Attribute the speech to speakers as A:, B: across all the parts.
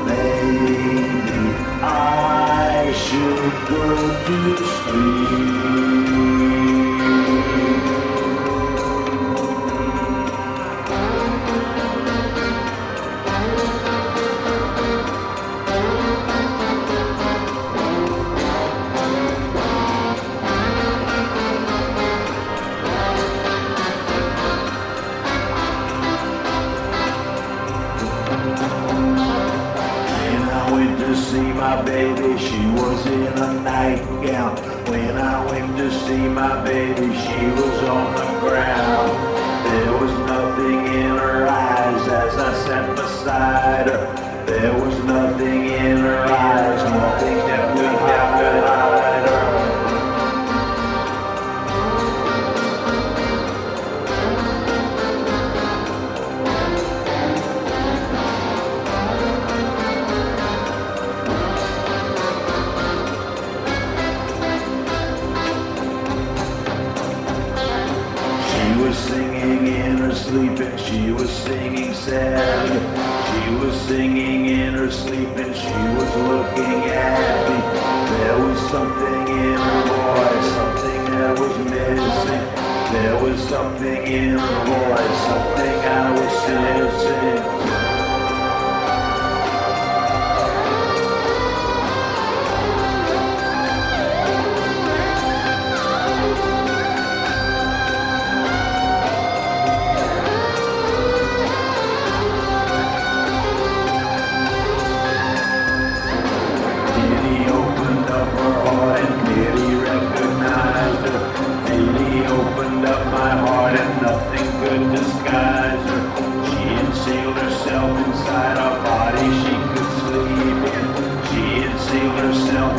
A: Maybe I should go to sleep. See my baby, she was in a nightgown. When I went to see my baby, she was on the ground. There was nothing in her eyes as I sat beside her. There was nothing in her eyes, nothing that could hide her. Singing in her sleep and she was singing sad. She was singing in her sleep and she was looking at me. There was something in her voice, something that was missing. There was something in her voice, something I was sensing.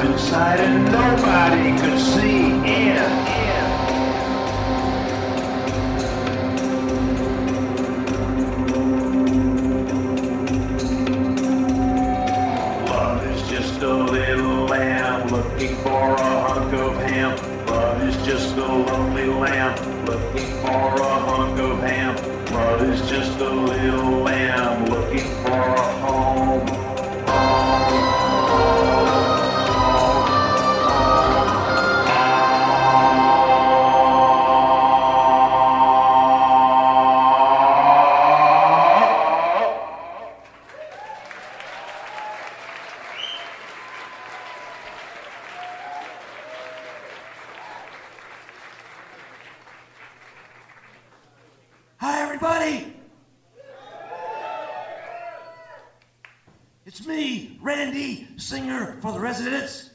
A: Inside and nobody could see in. Love is just a little lamb looking for a hunk of ham. Love is just a lonely lamb looking for a hunk of ham. Love is just a little lamb looking for a home. Hi, everybody. It's me, Randy, singer for the Residents.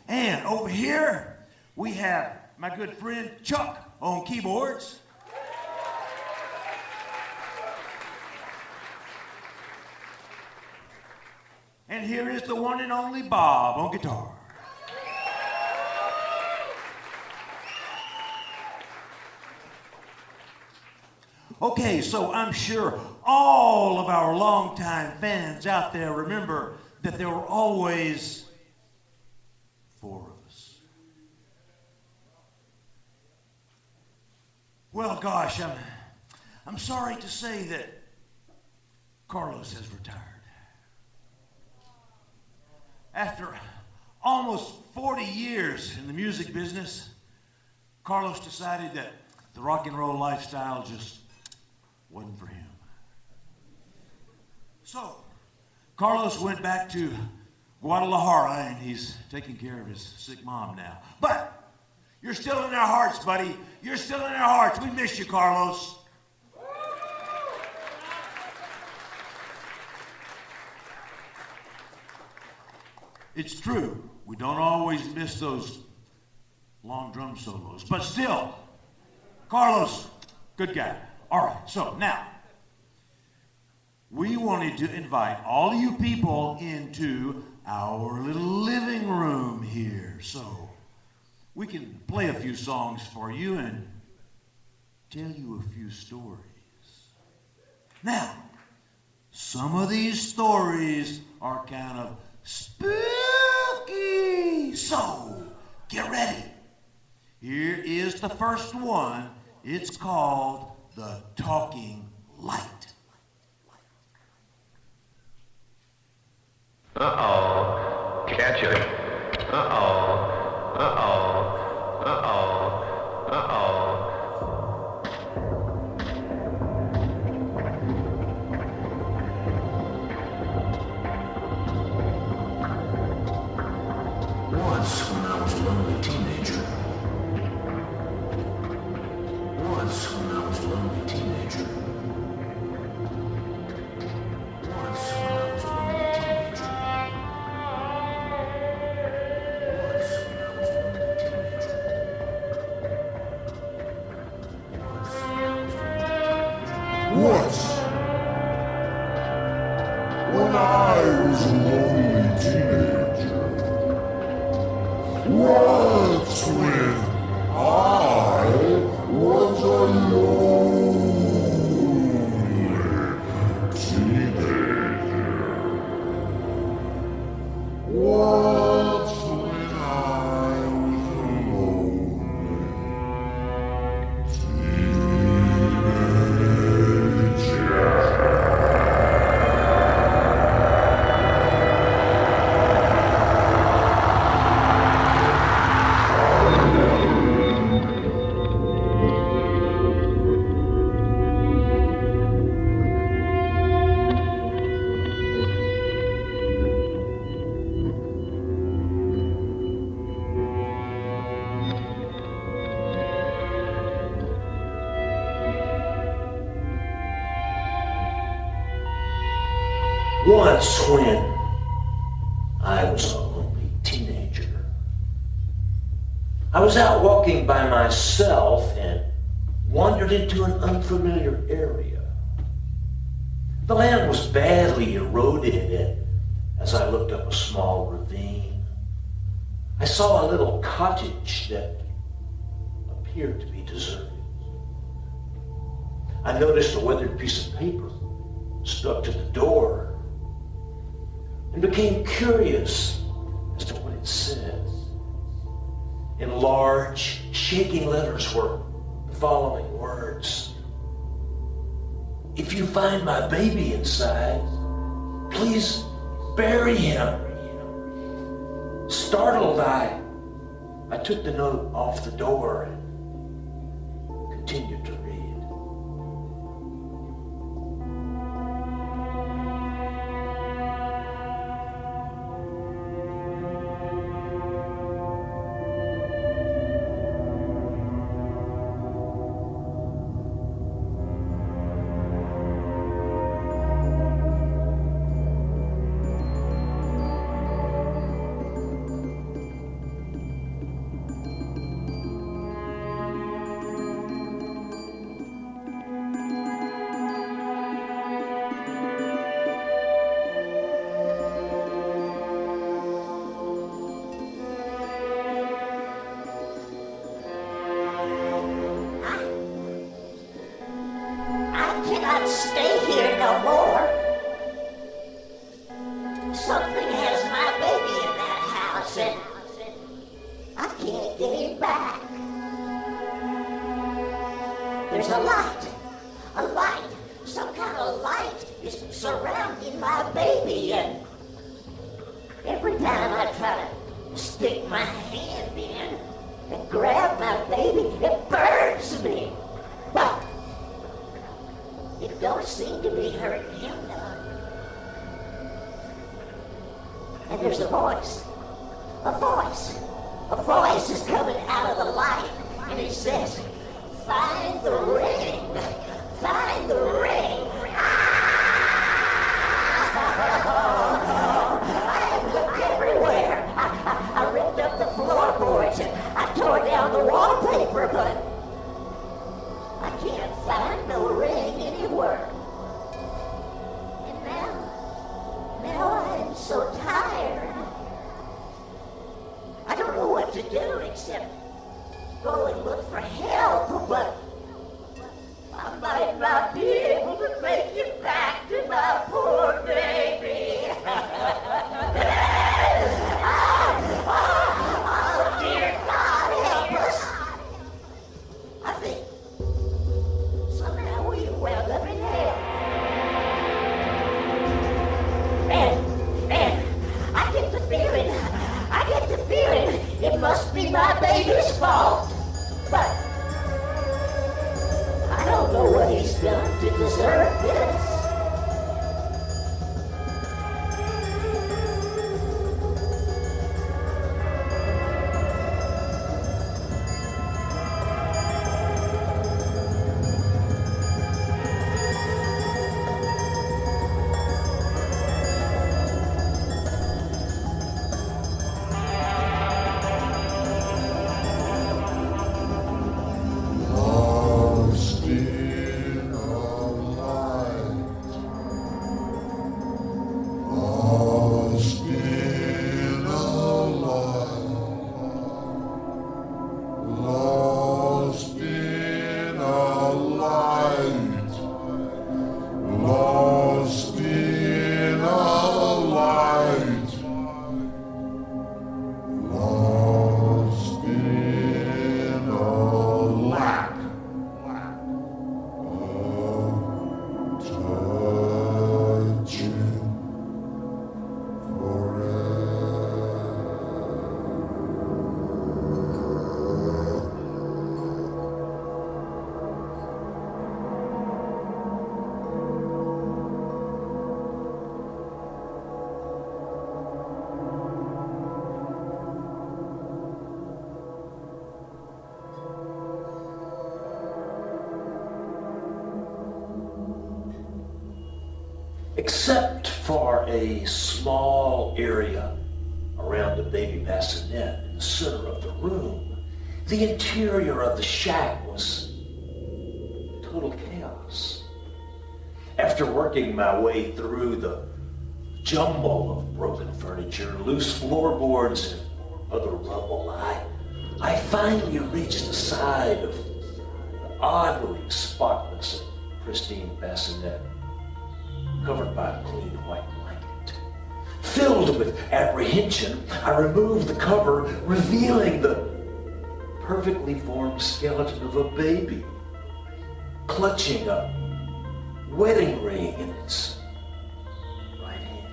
A: And over here, we have my good friend Chuck on keyboards. And here is the one and only Bob on guitar. Okay, so I'm sure all of our longtime fans out there remember that there were always four of us. Well, gosh, I'm sorry to say that Carlos has retired. After almost 40 years in the music business, Carlos decided that the rock and roll lifestyle just wasn't for him. So, Carlos went back to Guadalajara and he's taking care of his sick mom now. But you're still in our hearts, buddy. You're still in our hearts. We miss you, Carlos. It's true, we don't always miss those long drum solos, but still, Carlos, good guy. All right, so now, we wanted to invite all of you people into our little living room here, so we can play a few songs for you and tell you a few stories. Now, some of these stories are kind of spooky, so get ready. Here
B: just the first one. It's called The Talking Light.
A: Uh-oh. Catch it. Uh-oh. Uh-oh. Uh-oh. Uh-oh.
C: Once, when I was a lonely teenager. Once, when I was a lonely teenager. Once, when I was a lonely teenager. Once, when I was a lonely teenager.
D: Once, when I was a lonely teenager. Once, when I was a lonely teenager. Once, when I was a lonely
C: Once, when I was a lonely teenager, I was out walking by myself and wandered into an unfamiliar area. The land was badly eroded, and as I looked up a small ravine, I saw a little cottage that appeared to be deserted. I noticed a weathered piece of paper stuck to the door and became curious as to what it says. In large, shaking letters were the following words: "If you find my baby inside, please bury him." Startled, I took the note off the door and continued to read.
E: Cannot stay here no more. Something has my baby in that house and I can't get him back. There's a light, some kind of light is surrounding my baby, and every time I try to stick my hand in and grab my baby, it burns me. But it don't seem to be hurting him none. And there's a voice is coming out of the light, and it says, "Find the ring, find the ring." I looked everywhere. I ripped up the floorboards and I tore down the wallpaper, but I can't find no ring anywhere. And now I'm so tired. I don't know what to do except go and look for help, but I might not be able to make it back to my poor baby. Oh, dear God, help us. must be my baby's fault. But I don't know what he's done to deserve this.
D: Lost in a light. Lost in a light. Lost in a light. Lost in a light. Lost in a lack of touching
C: Except for a small area around the baby bassinet in the center of the room, the interior of the shack was total chaos. After working my way through the jumble of broken furniture, loose floorboards, and other rubble, I finally reached the side of the oddly spotless and pristine bassinet, covered by a clean white blanket. Filled with apprehension, I removed the cover, revealing the perfectly formed skeleton of a baby, clutching a wedding ring in its right hand.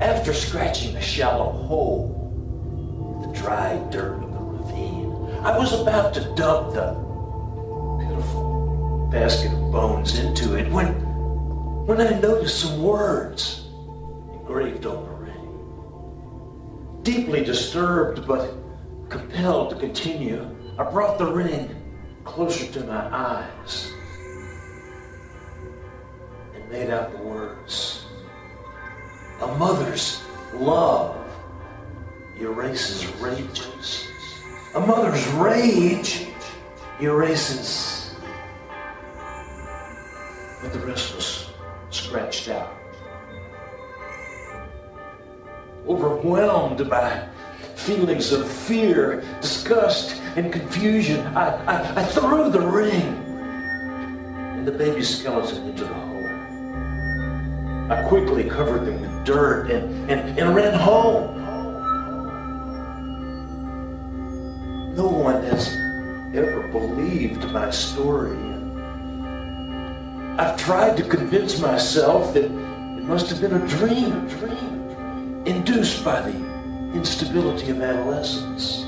C: After scratching a shallow hole in the dry dirt of the ravine, I was about to dump the pitiful basket of bones into it when I noticed some words engraved on the ring. Deeply disturbed but compelled to continue, I brought the ring closer to my eyes and made out the words, "A mother's love erases rages. A mother's rage erases what the rest was scratched out. Overwhelmed by feelings of fear, disgust, and confusion, I threw the ring and the baby skeleton into the hole. I quickly covered them with dirt and ran home. No one has ever believed my story. I've tried to convince myself that it must have been a dream induced by the instability of adolescence.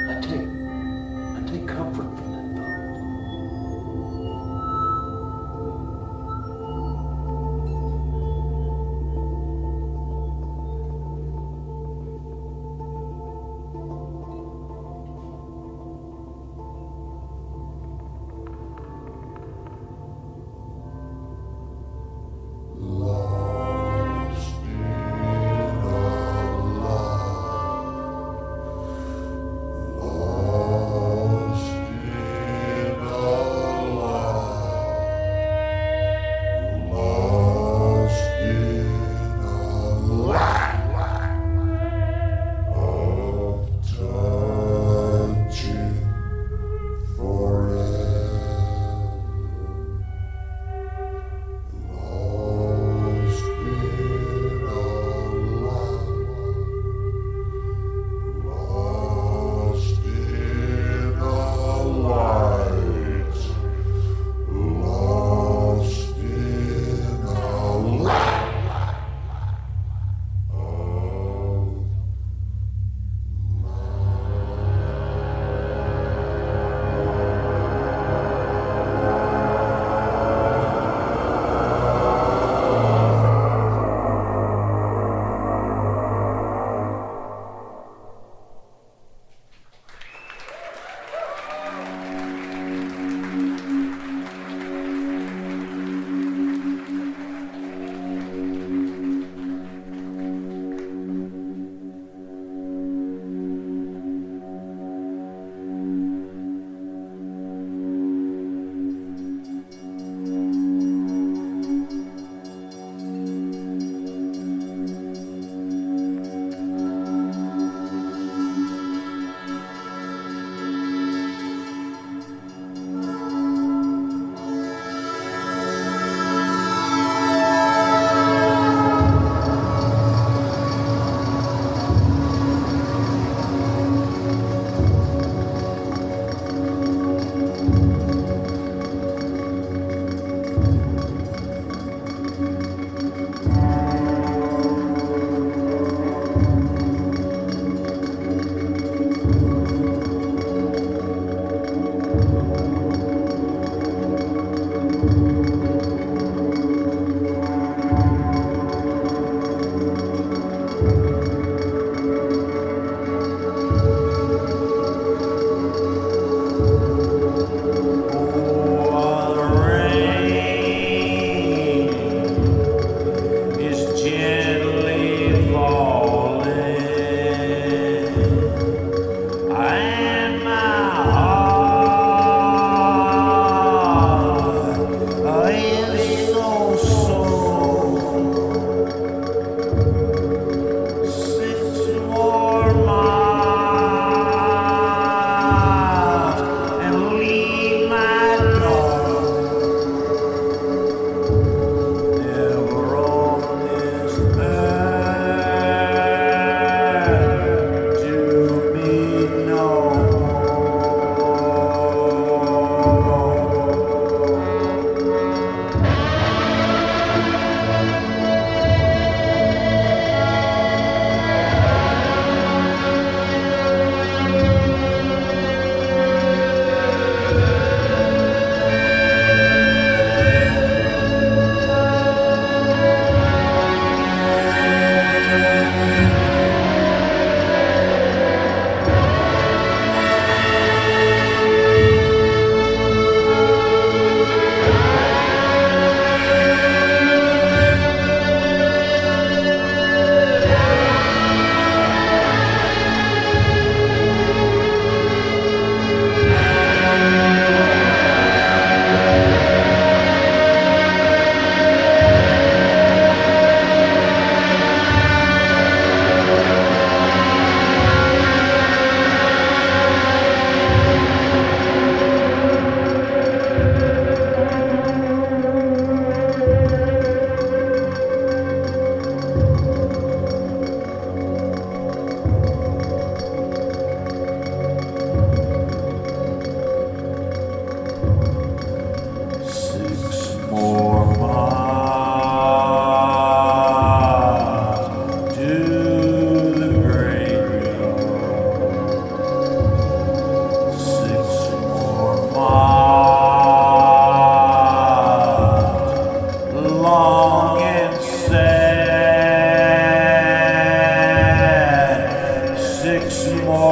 C: I take comfort from that thought.
D: Lost in a lie. Lost in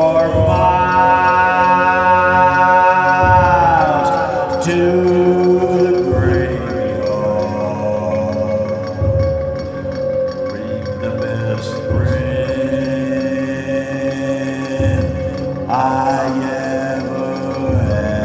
A: for miles to the graveyard. Reap the best friend I ever had.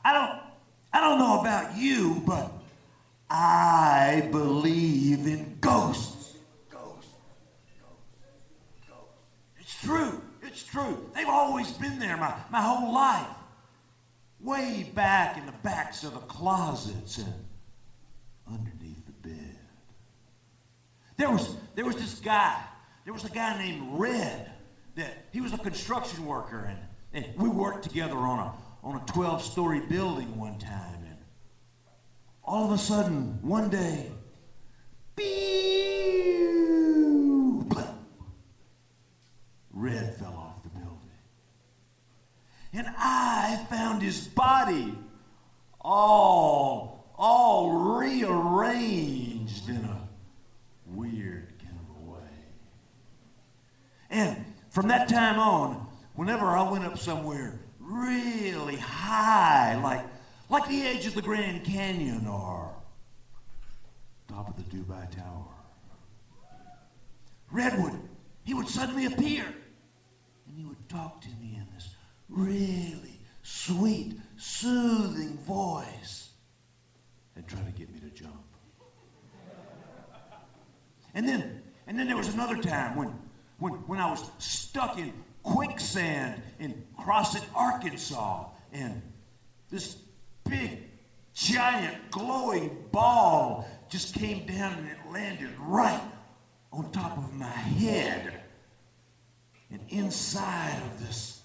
B: I don't know about you, but I believe in ghosts. It's true. It's true. They've always been there my whole life. Way back in the backs of the closets and underneath the bed. There was this guy. There was a guy named Red. He was a construction worker, and we worked together on a 12-story building one time. And all of a sudden, one day, Red fell off the building. And I found his body all rearranged in a weird kind of a way. And from that time on, whenever I went up somewhere really high, like the edge of the Grand Canyon or top of the Dubai Tower, Redwood, he would suddenly appear, and he would talk to me in this really sweet, soothing voice and try to get me to jump. And then there was another time when I was stuck in quicksand in Crossett, Arkansas, and this big, giant, glowing ball just came down and it landed right on top of my head. And inside of this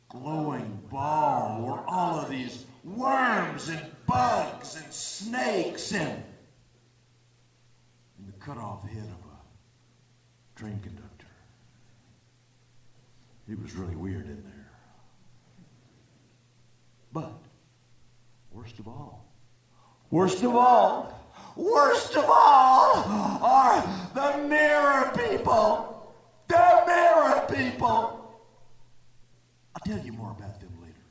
B: glowing ball were all of these worms and bugs and snakes and the cut off head of a train conductor. It was really weird in there. But worst of all are the mirror people. The mirror people. I'll tell you more about them later.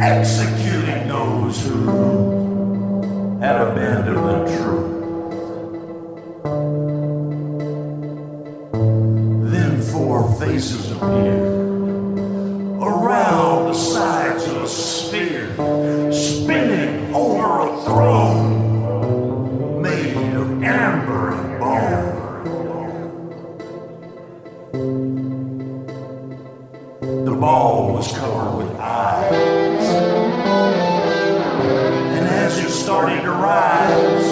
B: Executing those who had abandoned the truth. Then four faces appeared around the sides of a sphere, spinning over a throne made of amber and bone. The ball was covered with eyes. Starting to rise,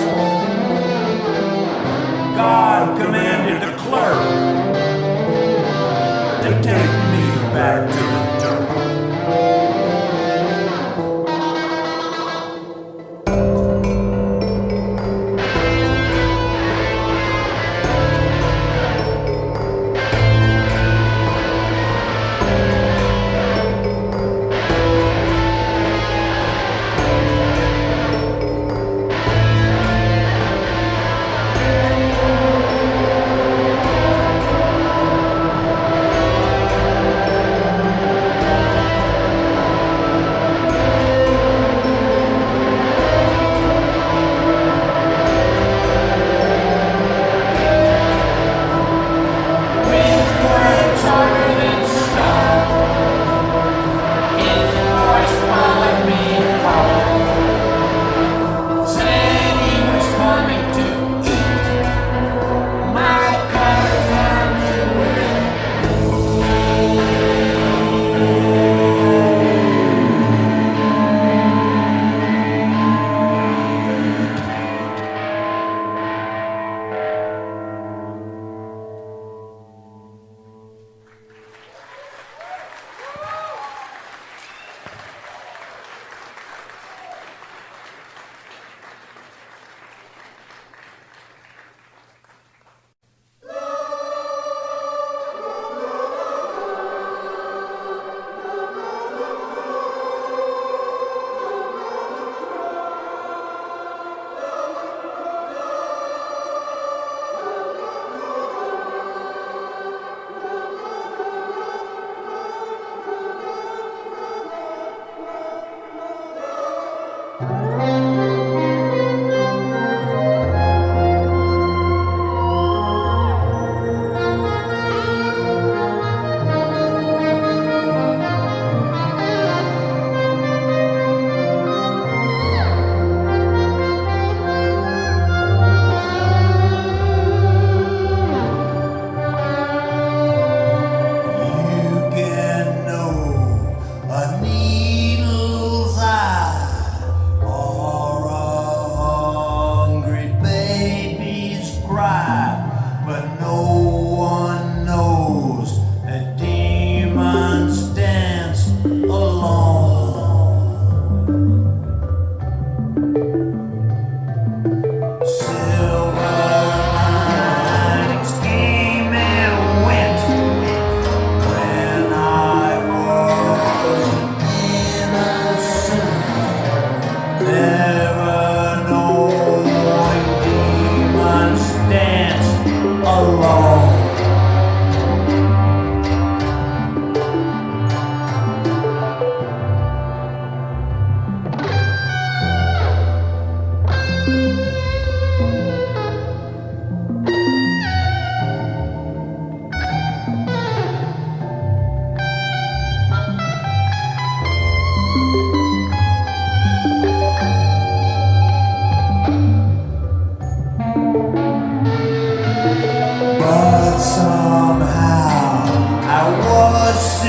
B: God commanded the clerk to take me back to the dirt.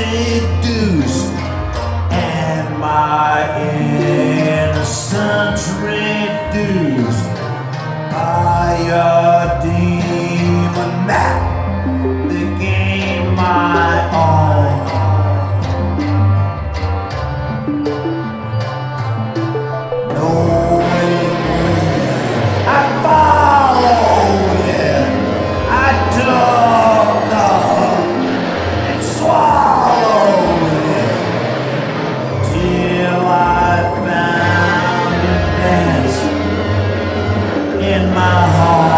B: reduced and my innocence reduced by a demon that became my own. Knowing I followed it, I took the hook and swallowed it till I found a dance in my heart.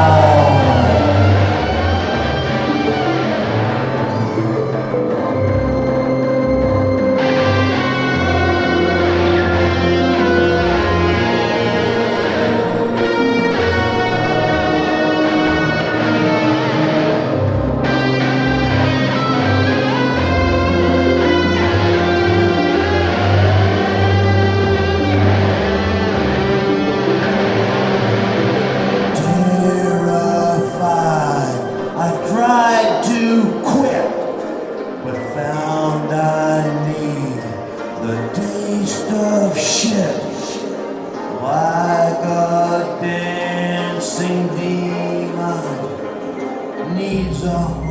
B: Terrified, I tried to quit, but found I need the taste of shit, like a dancing demon needs a home.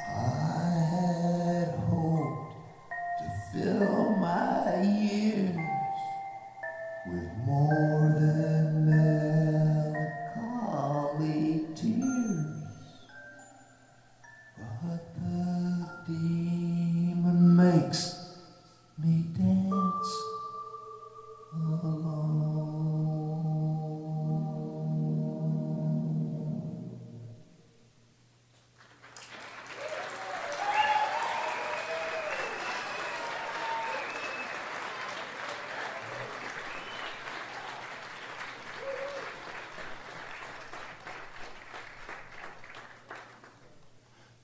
B: I had hoped to fill my years with more than melancholy tears, but the demon makes me dance alone.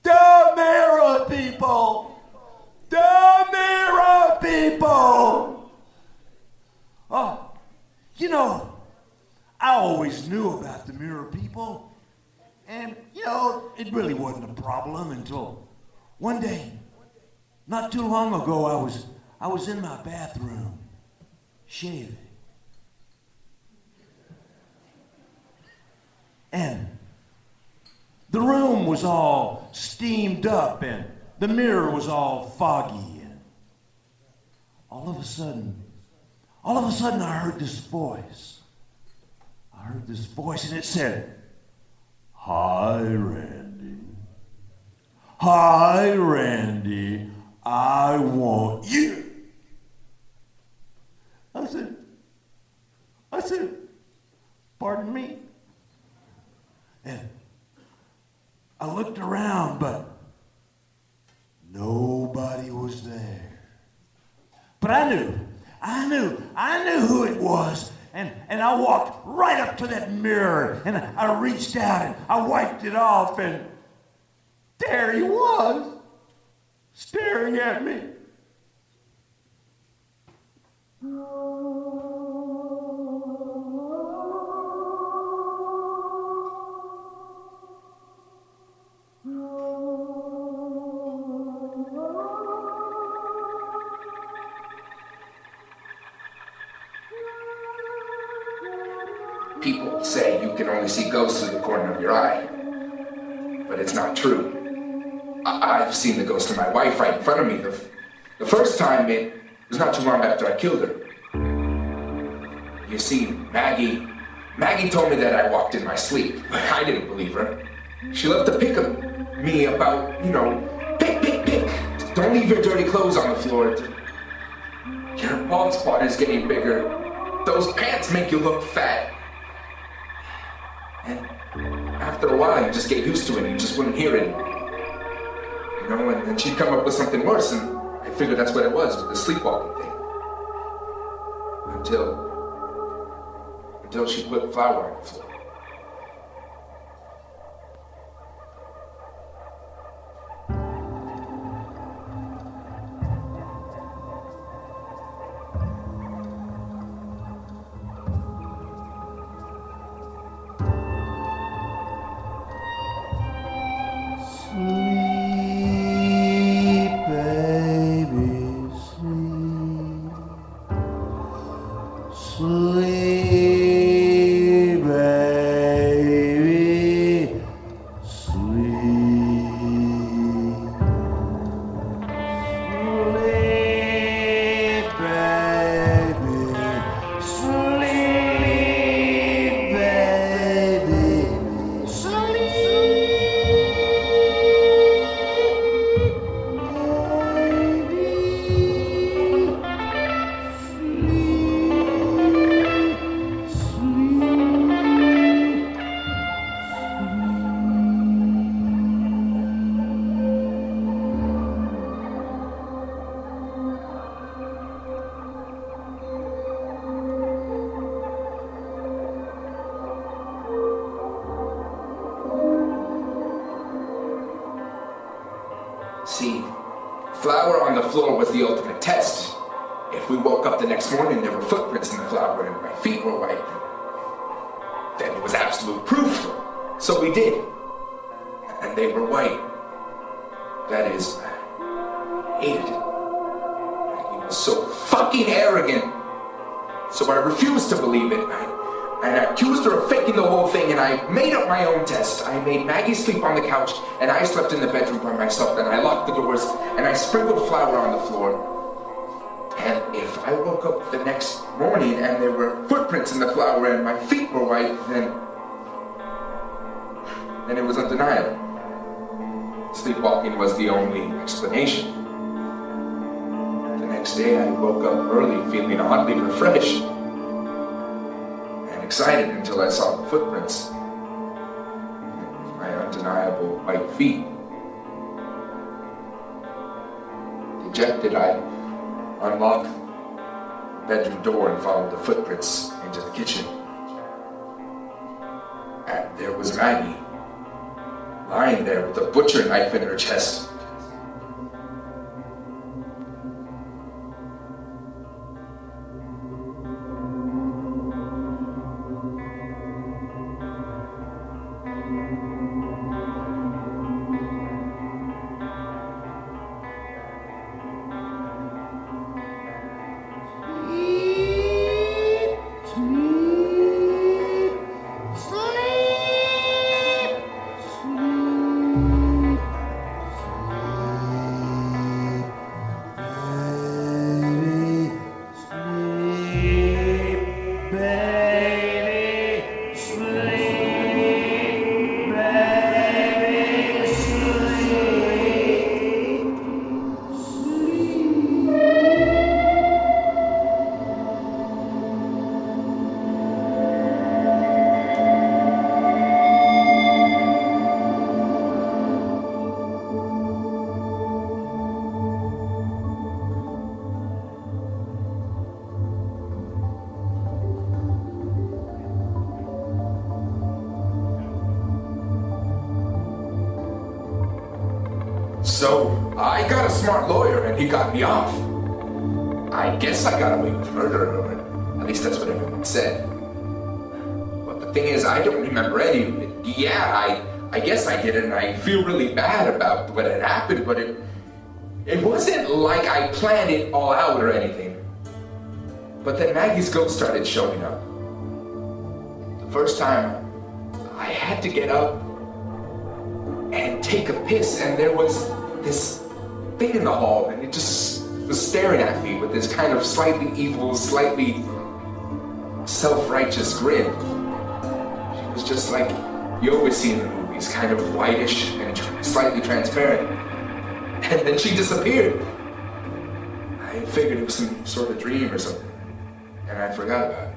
B: The mirror people! The mirror people! Oh, you know, I always knew about the mirror people. And, you know, it really wasn't a problem until one day, not too long ago, I was in my bathroom, shaving. And the room was all steamed up and the mirror was all foggy. And all of a sudden, I heard this voice. I heard this voice and it said, "Hi, Randy. Hi, Randy. I want you." I said, "Pardon me?" And I looked around, but nobody was there. But I knew who it was. And I walked right up to that mirror and I reached out and I wiped it off and there he was, staring at me.
F: People say you can only see ghosts through the corner of your eye, but it's not true. I've seen the ghost of my wife right in front of me. The first time, it was not too long after I killed her. You see, Maggie told me that I walked in my sleep, but I didn't believe her. She left a pic of me about, pick. Don't leave your dirty clothes on the floor. Your bald spot is getting bigger. Those pants make you look fat. And after a while, you just get used to it and you just wouldn't hear it. And then she'd come up with something worse, and I figured that's what it was, with the sleepwalking thing. Until she put flour on the floor. See, flour on the floor was the ultimate test. If we woke up the next morning, there were footprints in the flour and my feet were white, then it was absolute proof. So we did. And they were white. That is, I hated it. He was so fucking arrogant. So I refused to believe it. And I accused her of faking the whole thing, and I made up my own test. I made Maggie sleep on the couch, and I slept in the bedroom by myself, and I locked the doors, and I sprinkled flour on the floor. And if I woke up the next morning and there were footprints in the flour and my feet were white, then it was undeniable. Sleepwalking was the only explanation. The next day I woke up early feeling oddly refreshed and excited until I saw the footprints. My undeniable white feet. Dejected, I unlocked the bedroom door and followed the footprints into the kitchen. And there was Maggie, lying there with a butcher knife in her chest. So I got a smart lawyer and he got me off. I guess I got away with murder, or at least that's what everyone said. But the thing is, I don't remember any of it. Yeah, I guess I did it, and I feel really bad about what had happened, but it wasn't like I planned it all out or anything. But then Maggie's ghost started showing up. The first time, I had to get up and take a piss, and there was this thing in the hall, and it just was staring at me with this kind of slightly evil, slightly self-righteous grin. She was just like you always see in the movies, kind of whitish and slightly transparent. And then she disappeared. I figured it was some sort of dream or something, and I forgot about it.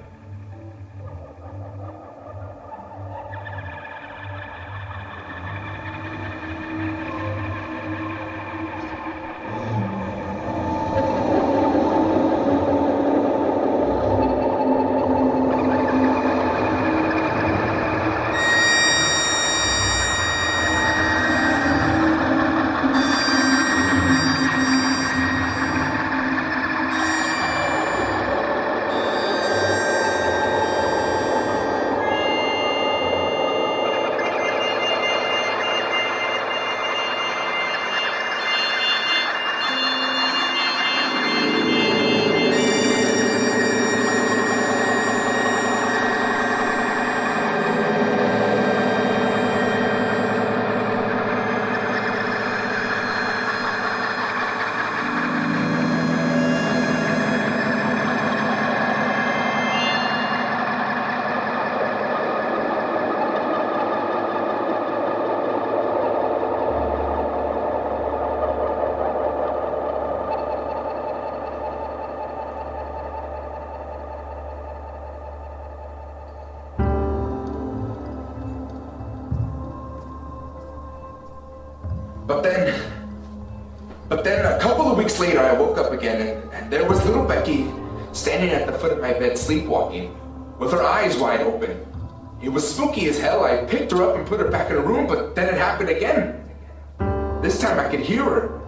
F: But then a couple of weeks later, I woke up again, and there was little Becky standing at the foot of my bed sleepwalking, with her eyes wide open. It was spooky as hell. I picked her up and put her back in her room, but then it happened again. This time I could hear her.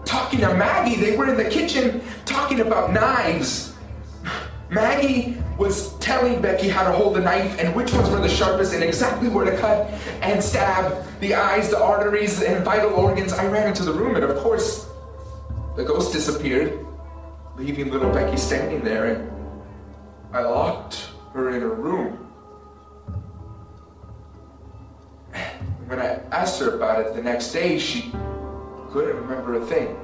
F: talking to Maggie. They were in the kitchen talking about knives. Maggie was telling Becky how to hold the knife and which ones were the sharpest and exactly where to cut and stab the eyes, the arteries, and vital organs. I ran into the room and of course, the ghost disappeared, leaving little Becky standing there, and I locked her in her room. When I asked her about it the next day, she couldn't remember a thing.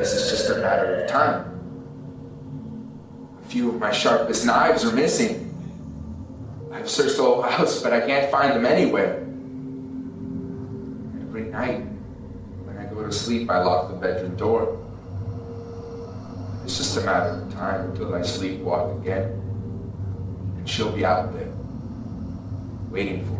F: It's just a matter of time. A few of my sharpest knives are missing. I've searched the whole house, but I can't find them anywhere. Every night, when I go to sleep, I lock the bedroom door. It's just a matter of time until I sleepwalk again. And she'll be out there, waiting for me.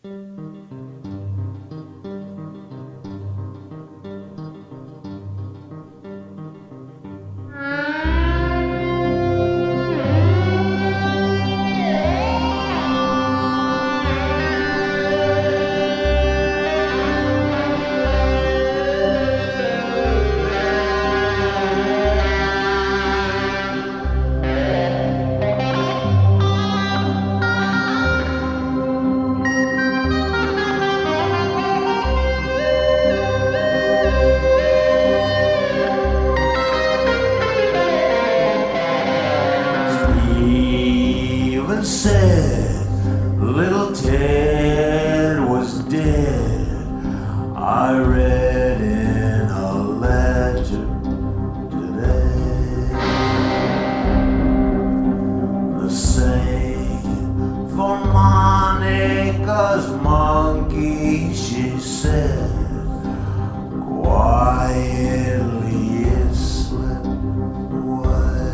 A: Even said little Ted was dead. I read in a letter today. The same for Monica's monkey, she said. Quietly it slipped away.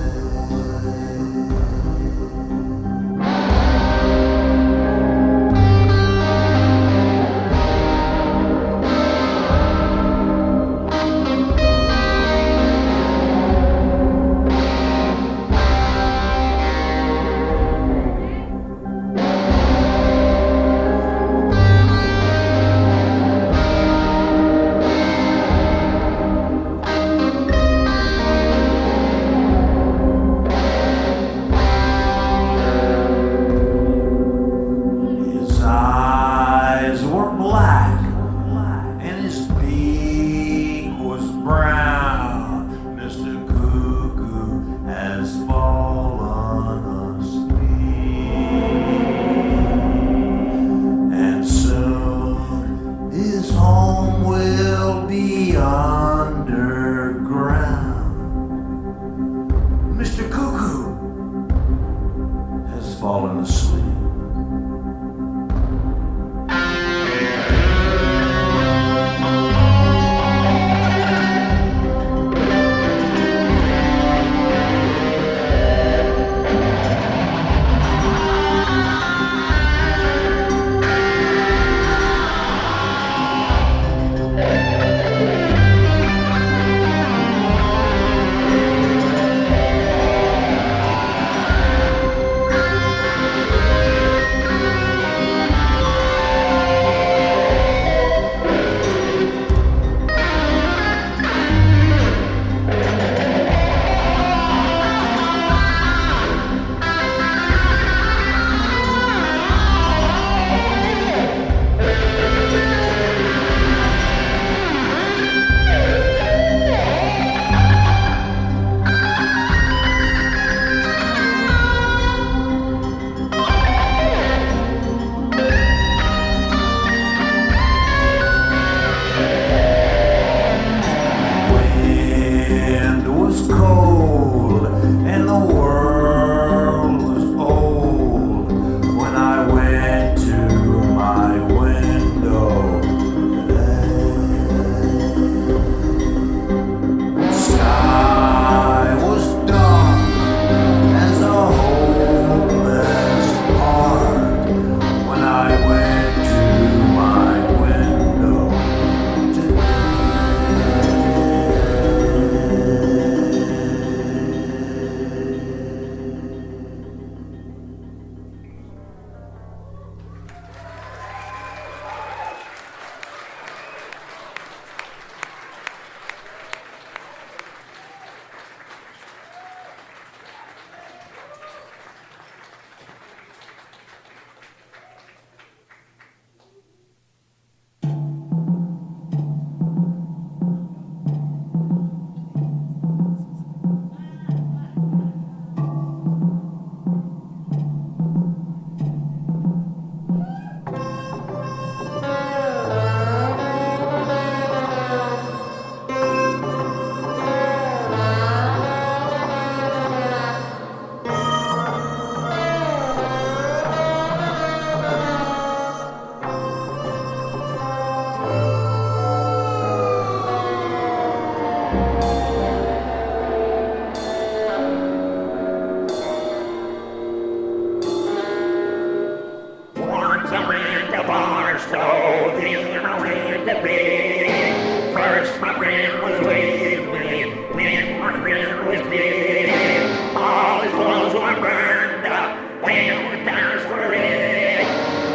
E: with me. First my friend was with me, when my friend was dead. All his walls were burned up, when the tires were red.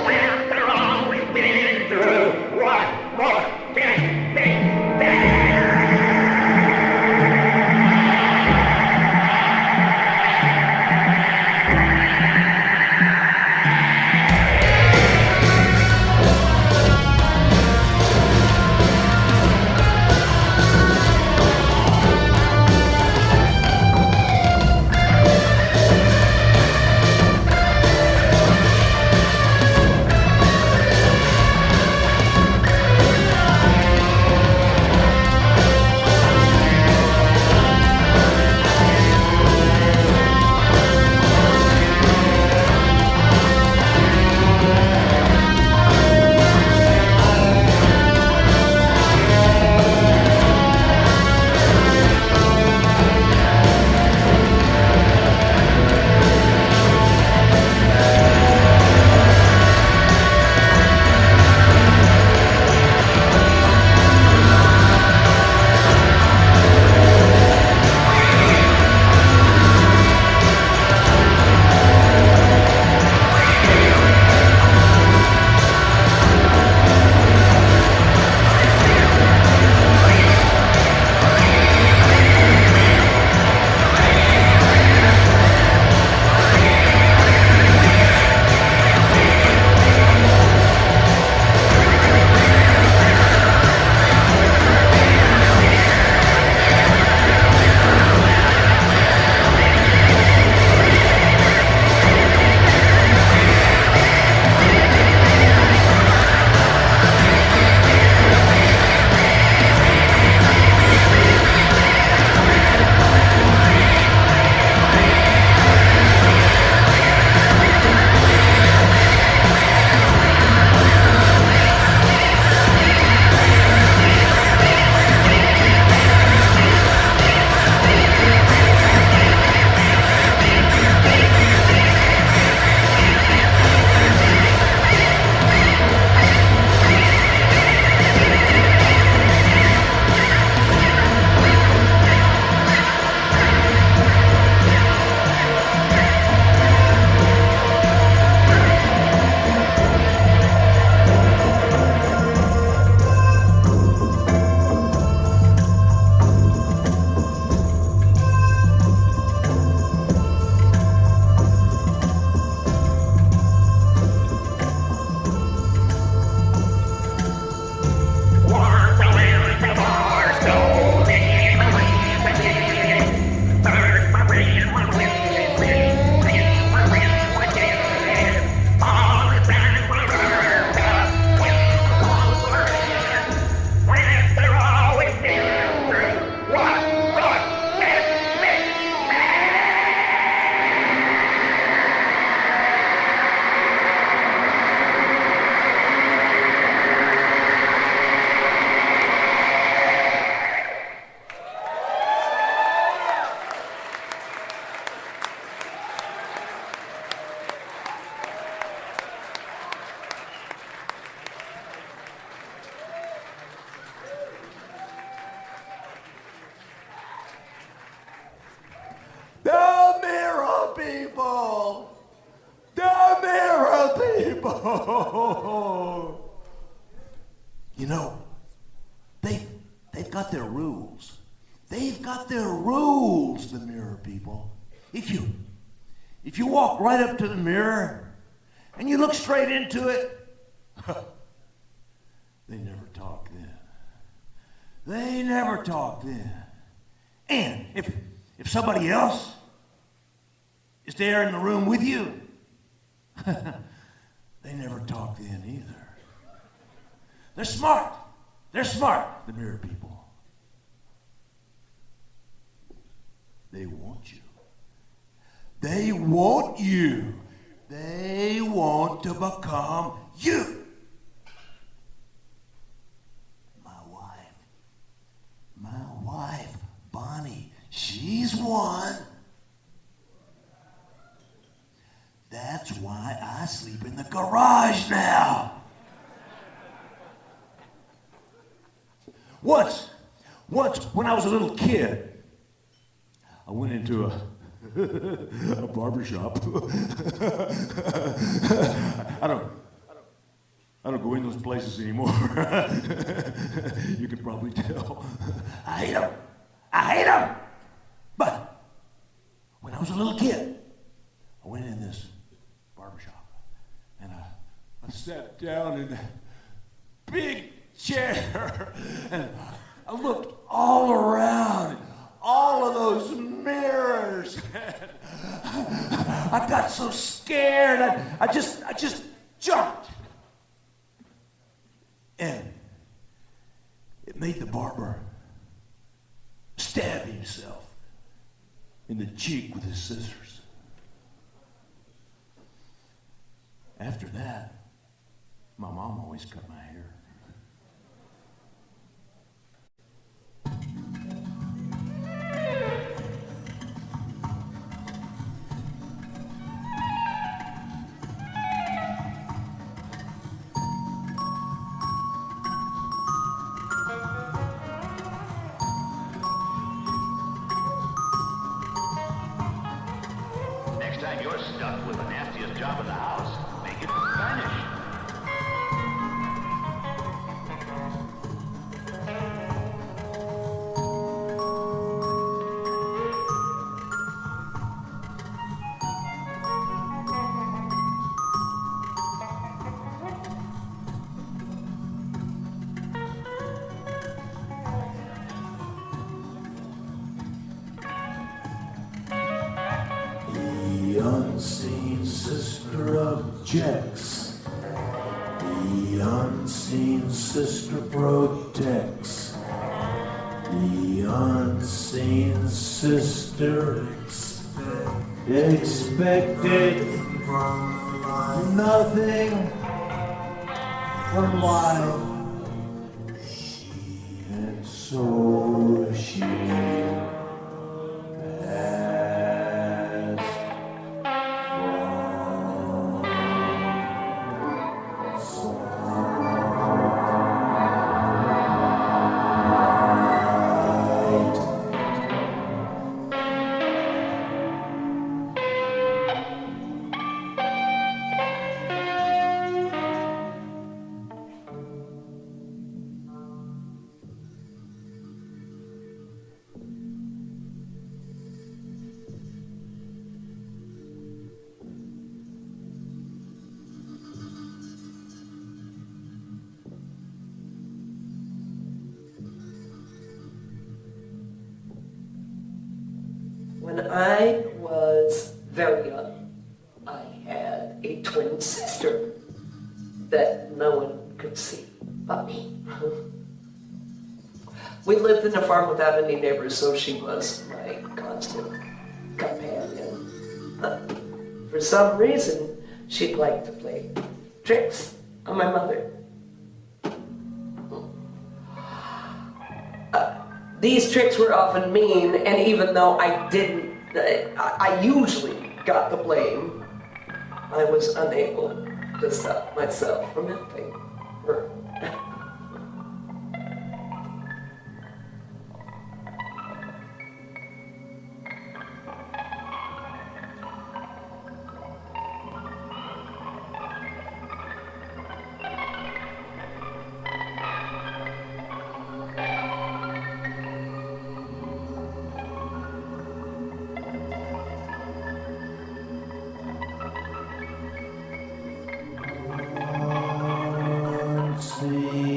E: After all we've been through, what more can be done?
B: The mirror people! The mirror people! You know, they've got their rules. They've got their rules, the mirror people. If you walk right up to the mirror and you look straight into it, they never talk then. They never talk then. And if somebody else is there in the room with you, they never talk then either. They're smart. They're smart, the mirror people. They want you. They want you. They want to become you. My wife, Bonnie, she's one. That's why I sleep in the garage now. Once, when I was a little kid, I went into a barber shop. I don't go in those places anymore. You can probably tell. I hate them. But when I was a little kid, I went in this barber shop and I sat down in that big chair and I looked all around, all of those mirrors. I got so scared, I just jumped. And it made the barber stab himself in the cheek with his scissors. After that, my mom always cut my hair.
G: Next time you're stuck with the nastiest job in the house, make it vanish.
A: The unseen sister objects. The unseen sister protects. The unseen sister expected nothing from life. And so she
H: When I was very young, I had a twin sister that no one could see but me. We lived in a farm without any neighbors, so she was my constant companion. For some reason, she'd like to play tricks on my mother. These tricks were often mean, and even though I didn't, I usually got the blame, I was unable to stop myself from helping her.
A: unseen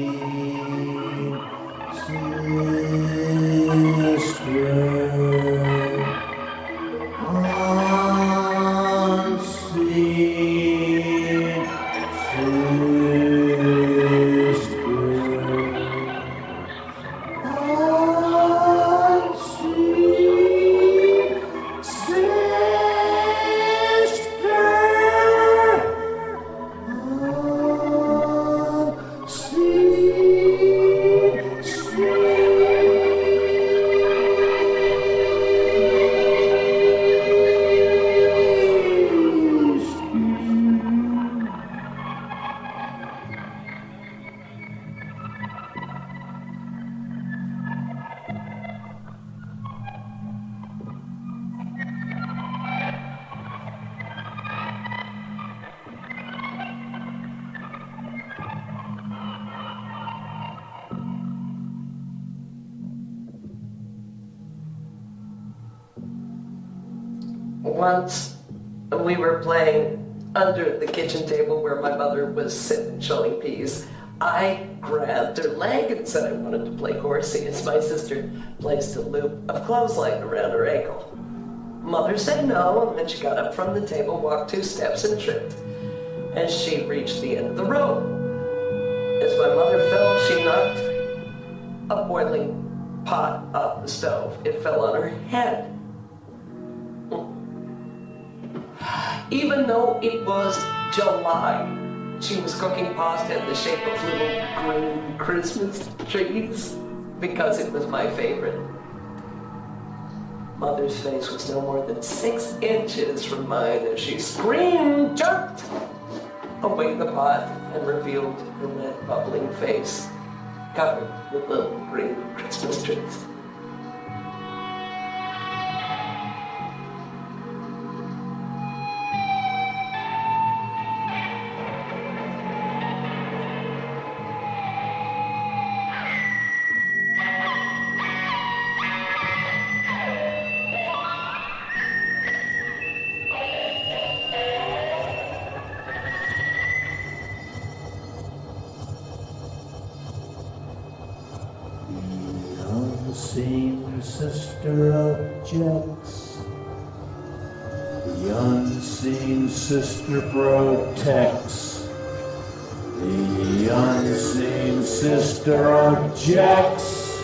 H: Once we were playing under the kitchen table where my mother was sitting shelling peas. I grabbed her leg and said I wanted to play horsey as my sister placed a loop of clothesline around her ankle. Mother said no, and then she got up from the table, walked 2 steps, and tripped. As she reached the end of the rope, as my mother fell, she knocked a boiling pot off the stove. It fell on her head. Even though it was July, she was cooking pasta in the shape of little green Christmas trees because it was my favorite. Mother's face was no more than 6 inches from mine as she screamed, jerked away the pot, and revealed her red, bubbling face covered with little green Christmas trees.
A: Unseen sister objects. The unseen sister protects. The unseen sister objects.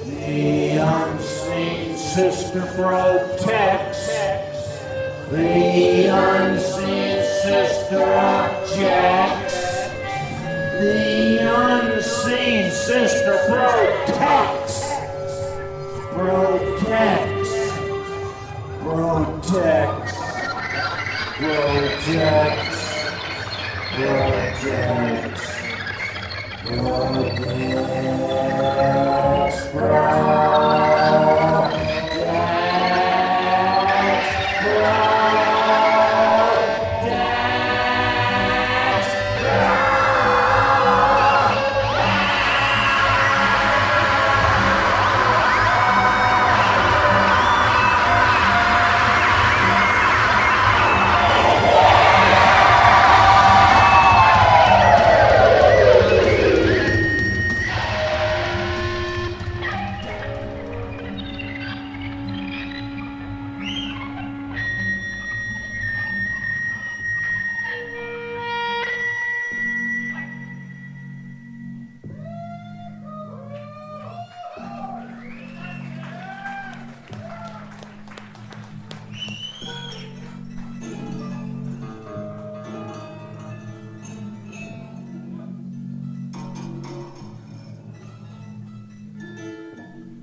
A: The unseen sister protects. The unseen sister objects. The unseen sister protects. Protects. Protects. Protects. Protects. Protects.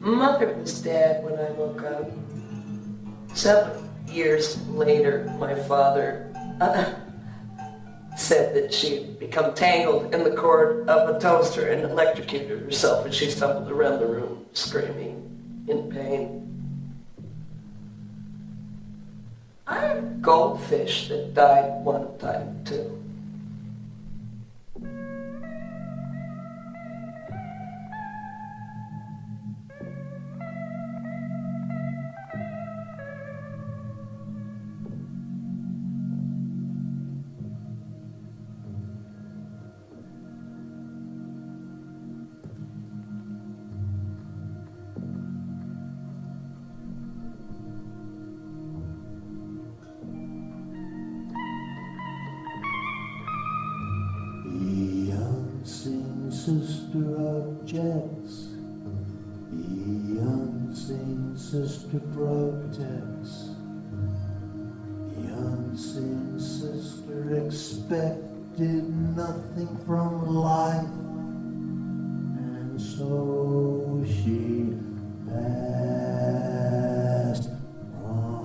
H: Mother was dead when I woke up. 7 years later, my father said that she'd become tangled in the cord of a toaster and electrocuted herself as she stumbled around the room, screaming in pain. I had a goldfish that died one time, too.
A: Sister objects. The unseen sister protects. The unseen sister expected nothing from life, and so she passed wrong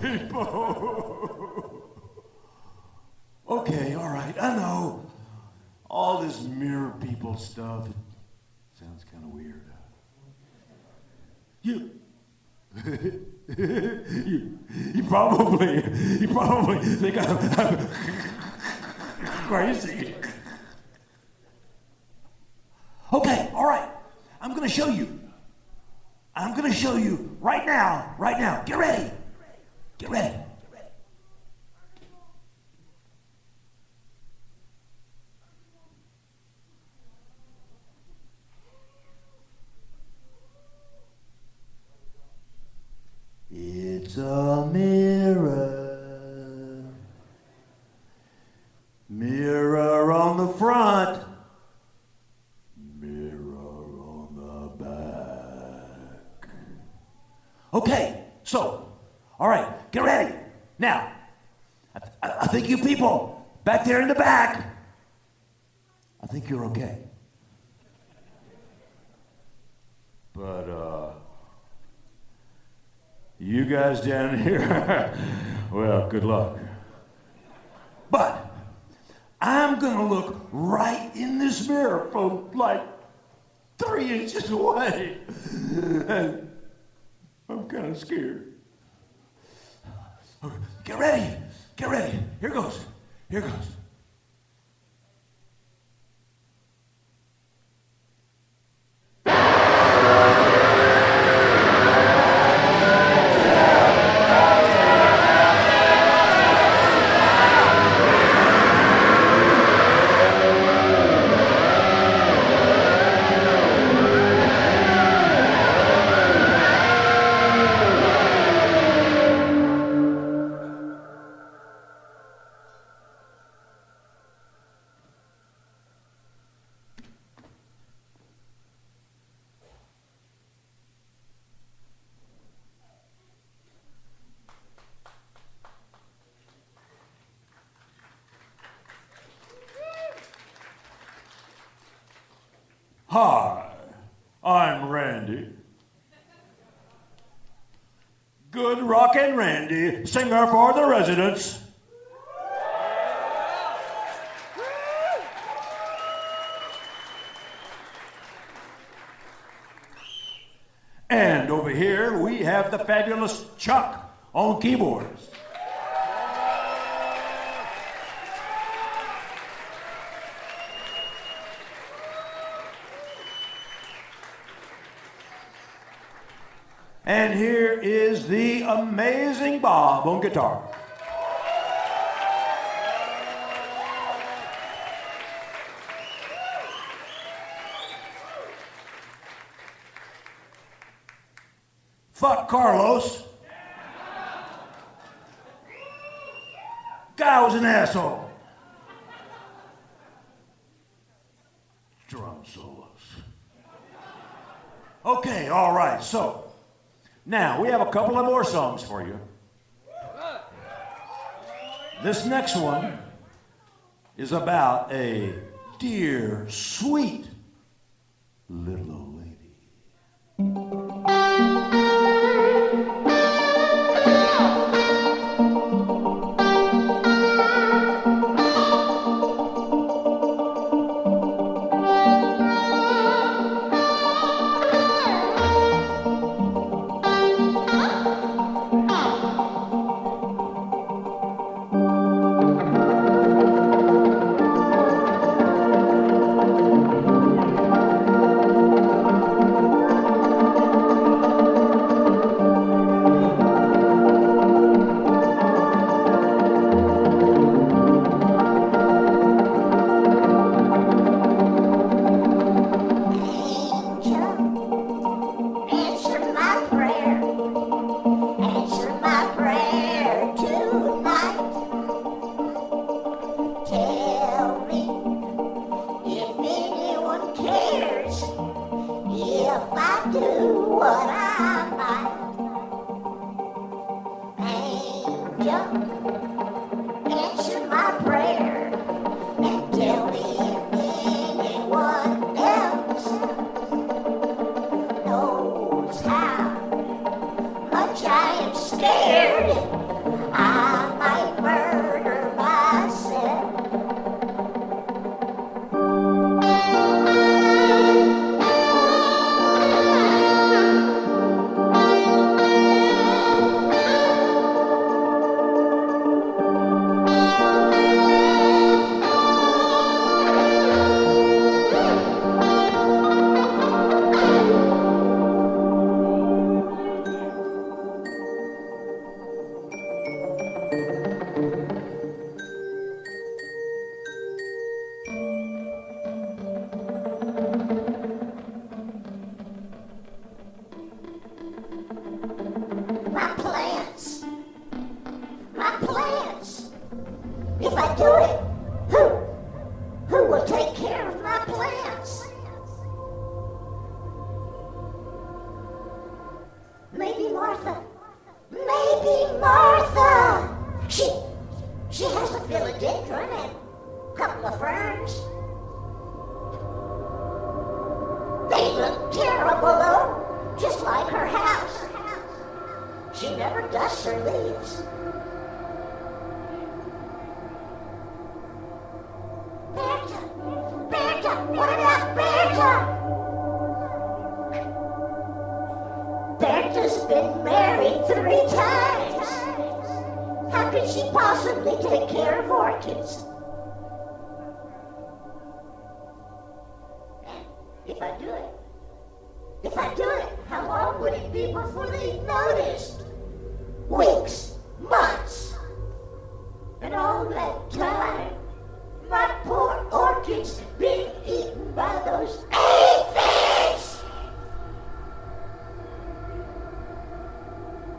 B: people. Okay, all right, I know. All this mirror people stuff, it sounds kind of weird. You probably think I'm crazy. Okay, all right. I'm gonna show you. I'm gonna show you right now. Right now. Get ready. Get ready. It's a mirror. Mirror on the front. Mirror on the back. Okay, so, all right, get ready. Now, I think you people back there in the back, I think you're okay. But, you guys down here, well, good luck. But I'm gonna look right in this mirror from like 3 inches away. And I'm kind of scared. Okay, get ready, get ready. Here goes, here goes. Hi, I'm Randy. Good Rockin' Randy, singer for the residents. And over here we have the fabulous Chuck on keyboards. And here is the amazing Bob on guitar. Fuck Carlos. Guy was an asshole. Drum solos. Okay, all right, so. Now, we have a couple of more songs for you. This next one is about a dear, sweet little old lady.
E: Answer my prayer and tell me if anyone else knows how much I am scared. My plants. My plants. If I do it, who will take care of my plants? Maybe Martha. Maybe Martha. She has a philodendron and a couple of ferns. They look terrible though, just like her house. She never dusts her leaves. Berta, what about Berta? Berta's been married 3 times. How could she possibly take care of orchids? And if I do it, how long would it be before they noticed? Weeks, months. And all that time, my poor orchids being eaten by those aphids!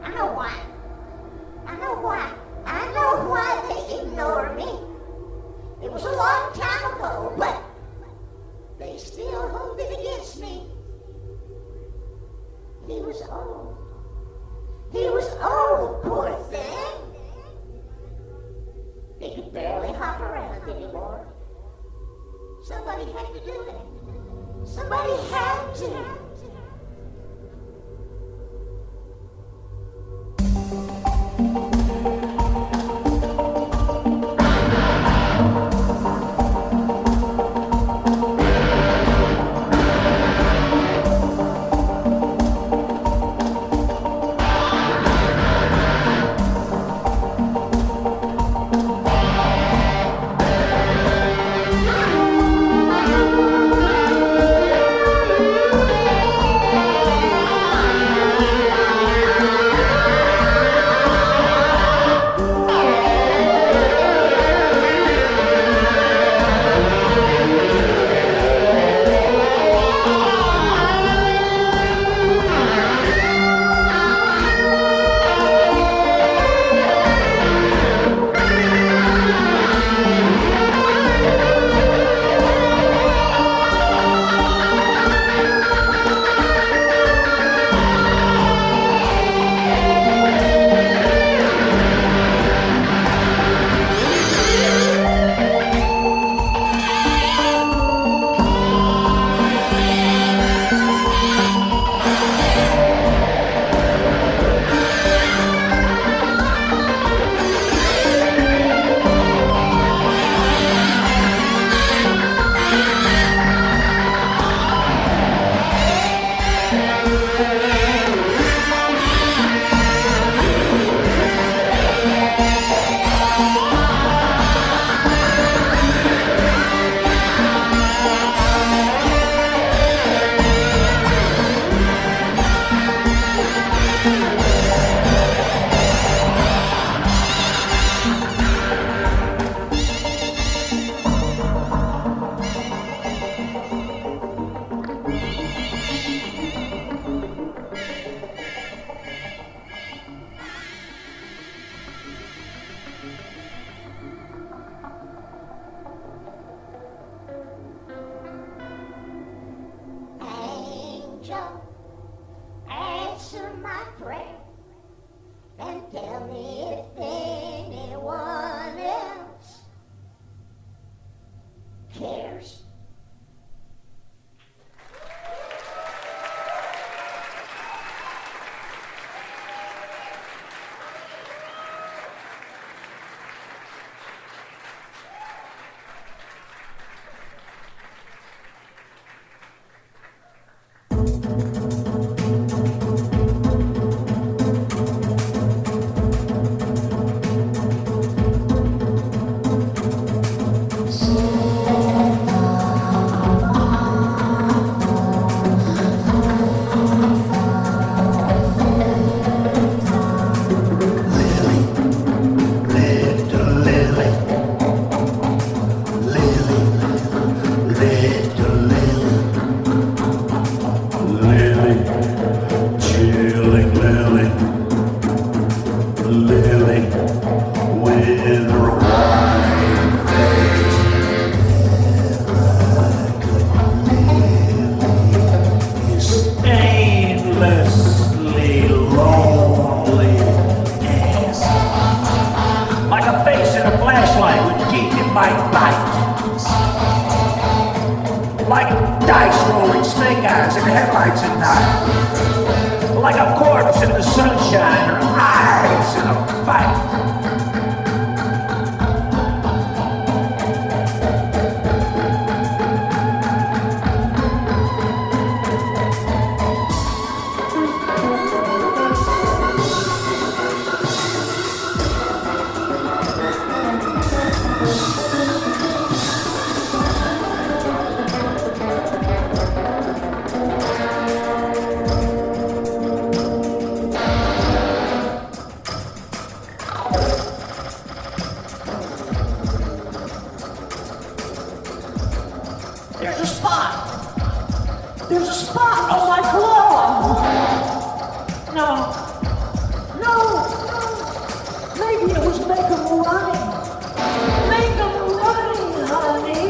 E: I know why they ignore me. It was a long time ago, but they still hold it against me. He was old, poor thing. He could barely hop around anymore. Somebody had to do it. Somebody had to.
A: Lily, chilling Lily.
B: rolling snake eyes in the headlights at night. Like a corpse in the sunshine, her eyes in a fight.
E: There's a spot. There's a spot on my glove. No. Maybe it was make 'em running. Make 'em running, honey.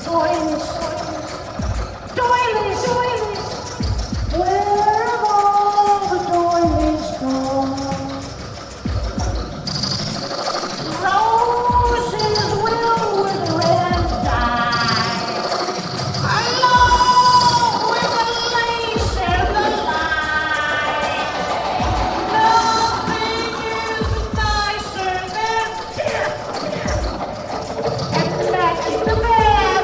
E: Doilies. Where have all the doilies gone? Roses will wither and die, along with the lace and the light. Nothing is nicer than here. And matching the bed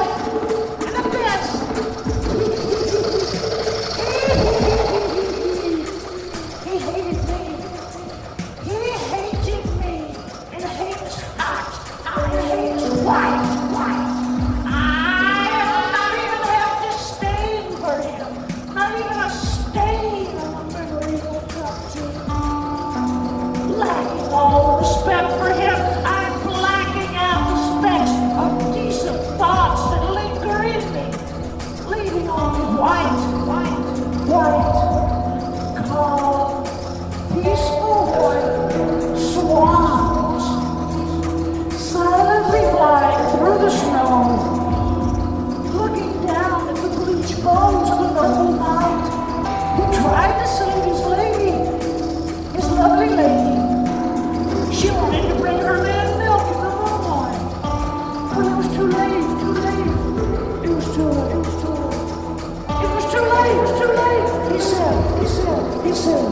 E: and the best. He hated me. He hated me. And hates hot. I hate white. I'll not even have to stain for him. Not even a stain on the memory will come to. Lacking all respect for him, I'm blacking out the specks of decent thoughts that linger in me, leaving only white, calm, peaceful white swans, silently flying through the snow, looking down at the bleached bones of a noble knight who tried to save his lady, his lovely lady. She wanted to bring her man milk in the moonlight, but it was too late. It was too late. He said.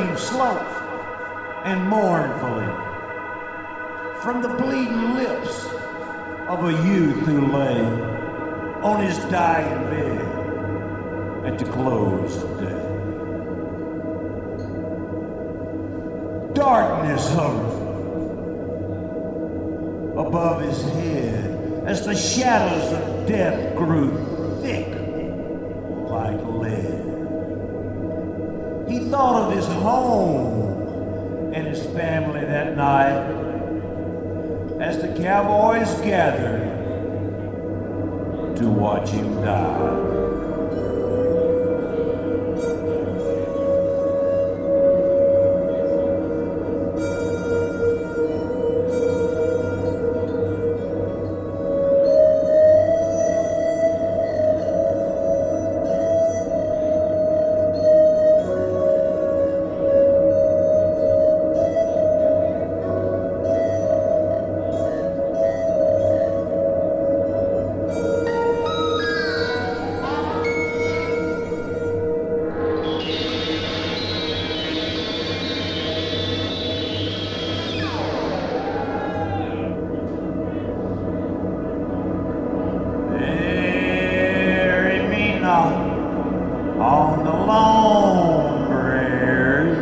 B: came slowly and mournfully from the bleeding lips of a youth who lay on his dying bed at the close of day. Darkness hovered above his head as the shadows of death grew thick like lead. He thought of his home and his family that night as the cowboys gathered to watch him die. On the lone prairie,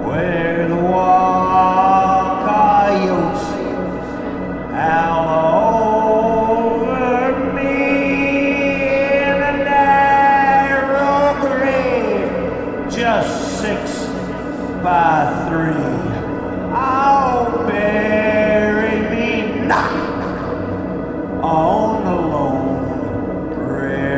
B: where the wild coyotes howl over me in a narrow grave, just 6x3. Oh, bury me not on the lone prairie.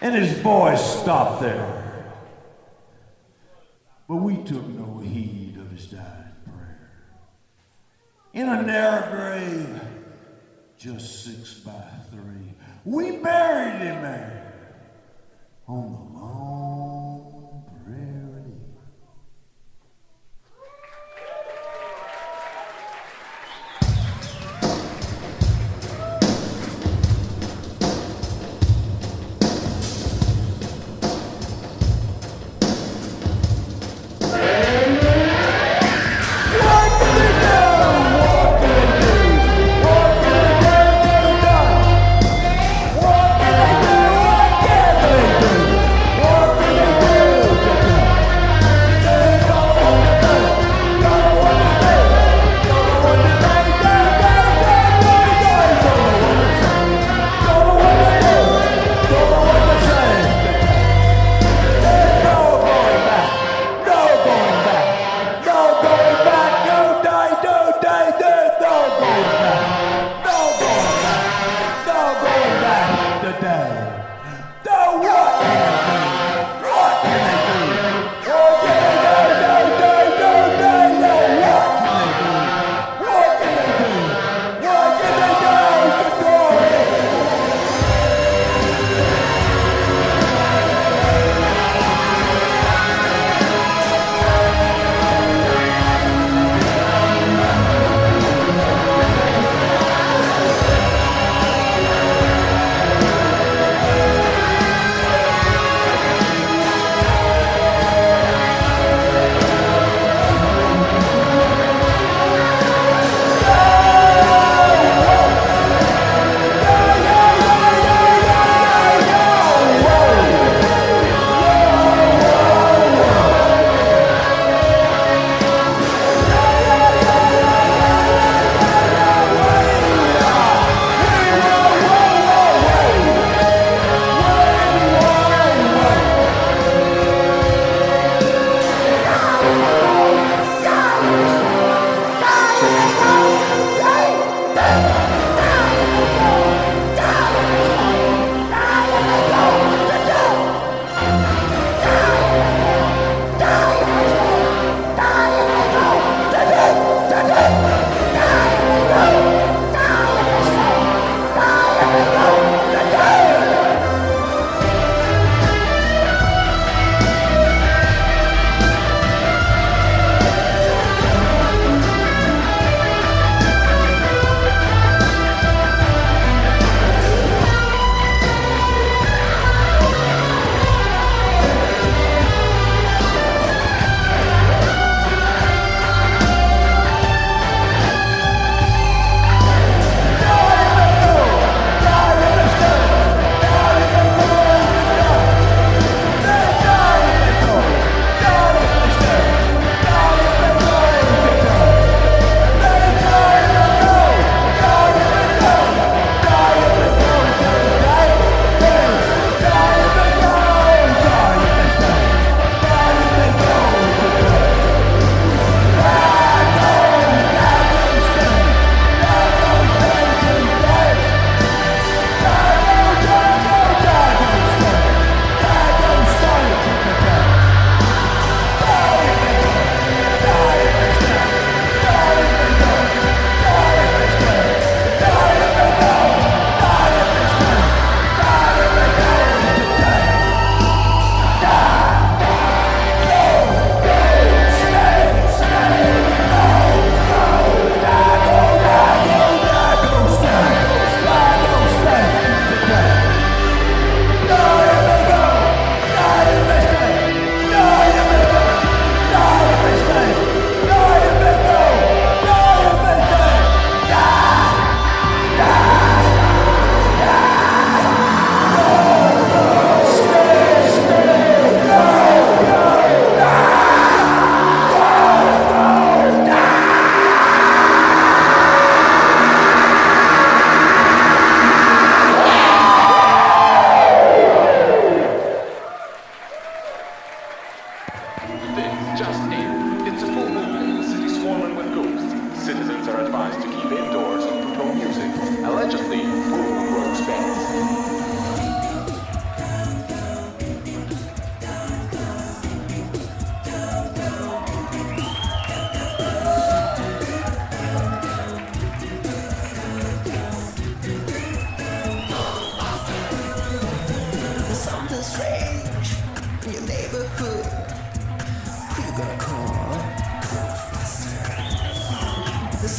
B: and his voice stopped there. But we took no heed of his dying prayer. In a narrow grave, just 6 by 3, we buried him there on the long prairie. What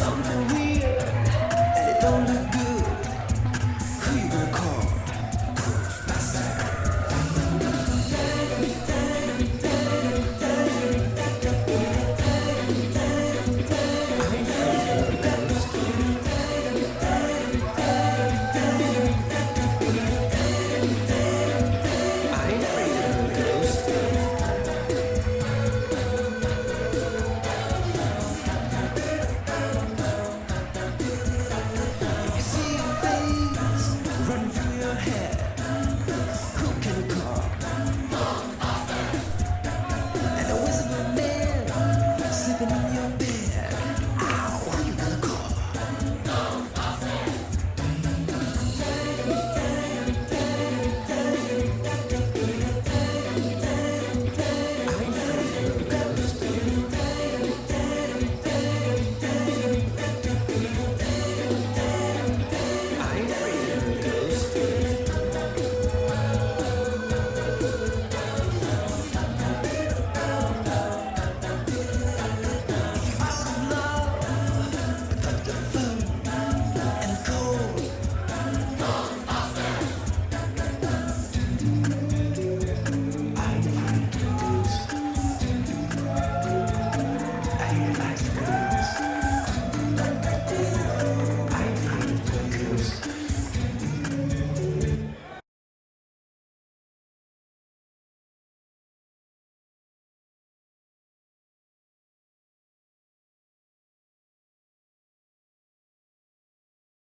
I: something weird, and it don't look